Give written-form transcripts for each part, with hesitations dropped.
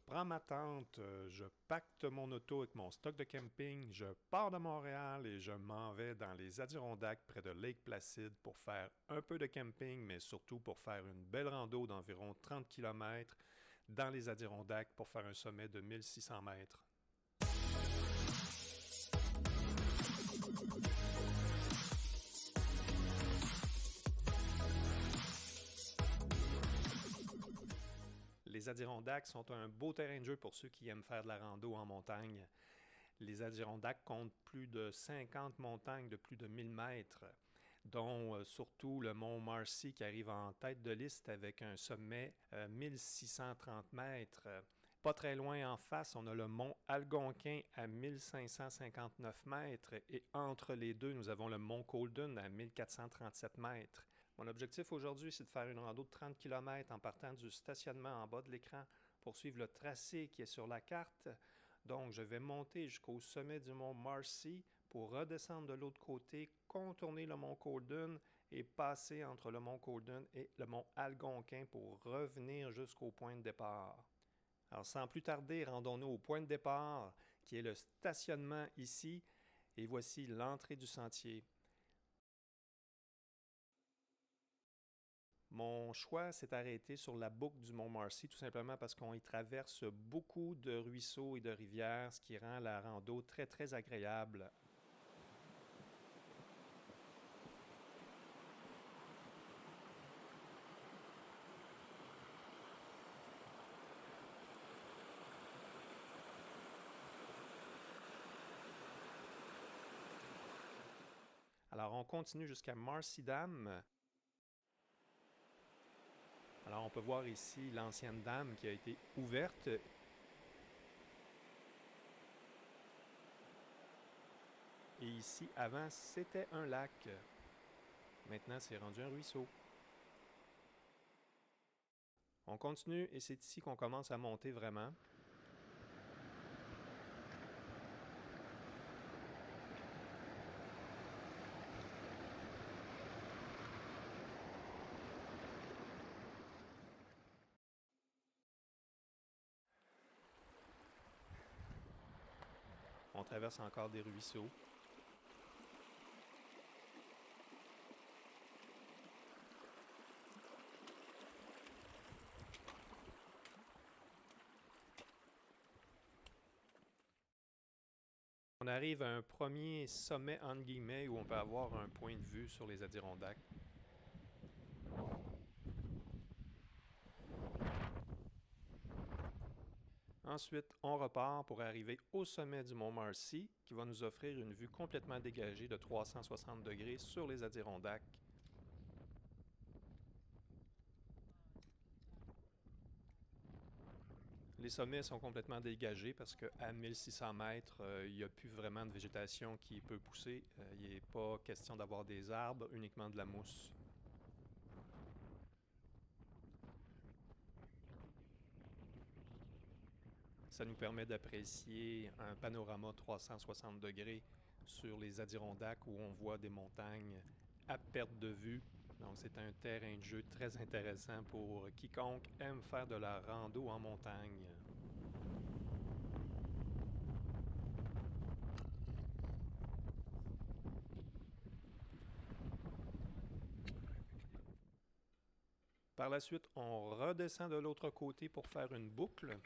prends ma tente, je pacte mon auto avec mon stock de camping, je pars de Montréal et je m'en vais dans les Adirondacks près de Lake Placid pour faire un peu de camping, mais surtout pour faire une belle rando d'environ 30 km dans les Adirondacks pour faire un sommet de 1600 mètres. Les Adirondacks sont un beau terrain de jeu pour ceux qui aiment faire de la rando en montagne. Les Adirondacks comptent plus de 50 montagnes de plus de 1000 mètres, dont surtout le mont Marcy qui arrive en tête de liste avec un sommet 1630 mètres. Pas très loin en face, on a le mont Algonquin à 1559 mètres et entre les deux, nous avons le mont Colden à 1437 mètres. Mon objectif aujourd'hui, c'est de faire une rando de 30 km en partant du stationnement en bas de l'écran pour suivre le tracé qui est sur la carte. Donc, je vais monter jusqu'au sommet du mont Marcy pour redescendre de l'autre côté, contourner le mont Colden et passer entre le mont Colden et le mont Algonquin pour revenir jusqu'au point de départ. Alors, sans plus tarder, rendons-nous au point de départ, qui est le stationnement ici, et voici l'entrée du sentier. Mon choix s'est arrêté sur la boucle du mont Marcy, tout simplement parce qu'on y traverse beaucoup de ruisseaux et de rivières, ce qui rend la rando très, très agréable. Alors, on continue jusqu'à Marcy Dam. Alors, on peut voir ici l'ancienne dame qui a été ouverte. Et ici, avant, c'était un lac. Maintenant, c'est rendu un ruisseau. On continue et c'est ici qu'on commence à monter vraiment. On traverse encore des ruisseaux. On arrive à un premier sommet entre guillemets où on peut avoir un point de vue sur les Adirondacks. Ensuite, on repart pour arriver au sommet du mont Marcy qui va nous offrir une vue complètement dégagée de 360 degrés sur les Adirondacks. Les sommets sont complètement dégagés parce qu'à 1600 mètres, il n'y a plus vraiment de végétation qui peut pousser. Il n'est pas question d'avoir des arbres, uniquement de la mousse. Ça nous permet d'apprécier un panorama 360 degrés sur les Adirondacks où on voit des montagnes à perte de vue. Donc c'est un terrain de jeu très intéressant pour quiconque aime faire de la rando en montagne. Par la suite, on redescend de l'autre côté pour faire une boucle.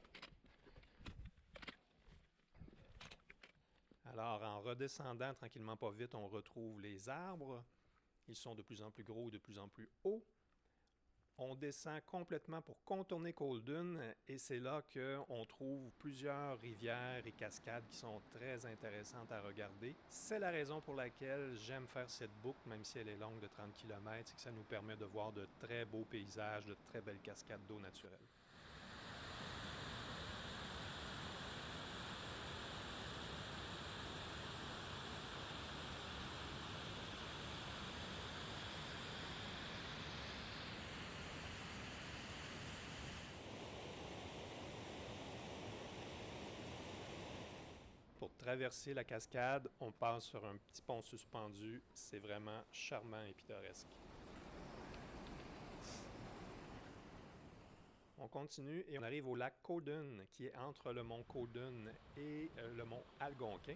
Alors, en redescendant tranquillement pas vite, on retrouve les arbres. Ils sont de plus en plus gros et de plus en plus hauts. On descend complètement pour contourner Colden et c'est là qu'on trouve plusieurs rivières et cascades qui sont très intéressantes à regarder. C'est la raison pour laquelle j'aime faire cette boucle, même si elle est longue de 30 km, c'est que ça nous permet de voir de très beaux paysages, de très belles cascades d'eau naturelle. Pour traverser la cascade, on passe sur un petit pont suspendu. C'est vraiment charmant et pittoresque. On continue et on arrive au lac Cowden, qui est entre le mont Cowden et le mont Algonquin.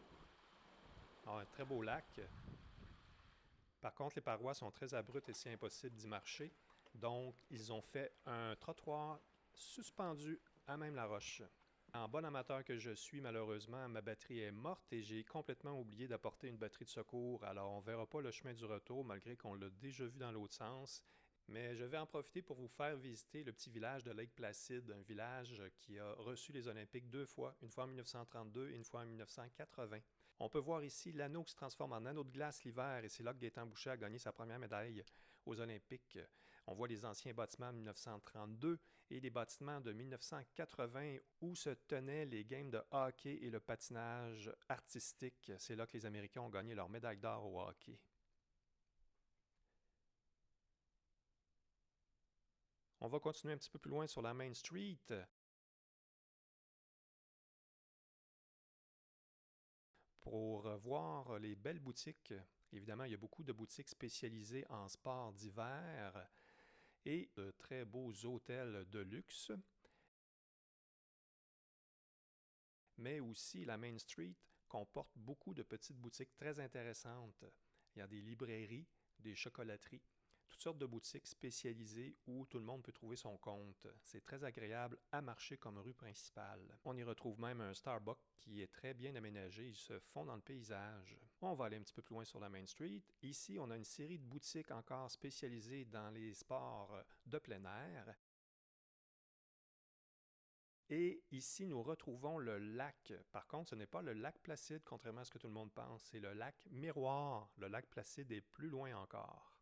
Alors, un très beau lac. Par contre, les parois sont très abruptes et c'est impossible d'y marcher. Donc, ils ont fait un trottoir suspendu à même la roche. En bon amateur que je suis, malheureusement, ma batterie est morte et j'ai complètement oublié d'apporter une batterie de secours. Alors, on ne verra pas le chemin du retour, malgré qu'on l'a déjà vu dans l'autre sens. Mais je vais en profiter pour vous faire visiter le petit village de Lake Placid, un village qui a reçu les Olympiques 2 fois, une fois en 1932 et une fois en 1980. On peut voir ici l'anneau qui se transforme en anneau de glace l'hiver et c'est là que Gaétan Boucher a gagné sa première médaille aux Olympiques. On voit les anciens bâtiments de 1932 et les bâtiments de 1980 où se tenaient les games de hockey et le patinage artistique. C'est là que les Américains ont gagné leur médaille d'or au hockey. On va continuer un petit peu plus loin sur la Main Street. Pour voir les belles boutiques. Évidemment, il y a beaucoup de boutiques spécialisées en sport d'hiver et de très beaux hôtels de luxe. Mais aussi, la Main Street comporte beaucoup de petites boutiques très intéressantes. Il y a des librairies, des chocolateries, toutes sortes de boutiques spécialisées où tout le monde peut trouver son compte. C'est très agréable à marcher comme rue principale. On y retrouve même un Starbucks qui est très bien aménagé. Il se fond dans le paysage. On va aller un petit peu plus loin sur la Main Street. Ici, on a une série de boutiques encore spécialisées dans les sports de plein air. Et ici, nous retrouvons le lac. Par contre, ce n'est pas le lac Placide, contrairement à ce que tout le monde pense. C'est le lac Miroir. Le lac Placide est plus loin encore.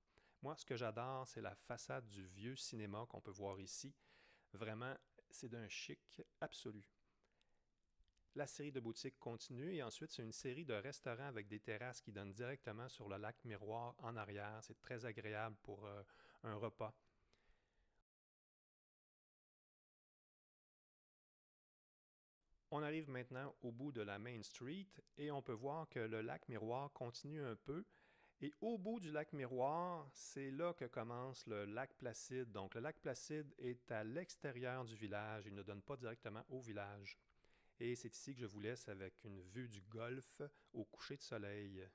Moi, ce que j'adore, c'est la façade du vieux cinéma qu'on peut voir ici. Vraiment, c'est d'un chic absolu. La série de boutiques continue et ensuite, c'est une série de restaurants avec des terrasses qui donnent directement sur le lac Miroir en arrière. C'est très agréable pour un repas. On arrive maintenant au bout de la Main Street et on peut voir que le lac Miroir continue un peu. Et au bout du lac Miroir, c'est là que commence le lac Placide. Donc le lac Placide est à l'extérieur du village, il ne donne pas directement au village. Et c'est ici que je vous laisse avec une vue du golfe au coucher de soleil.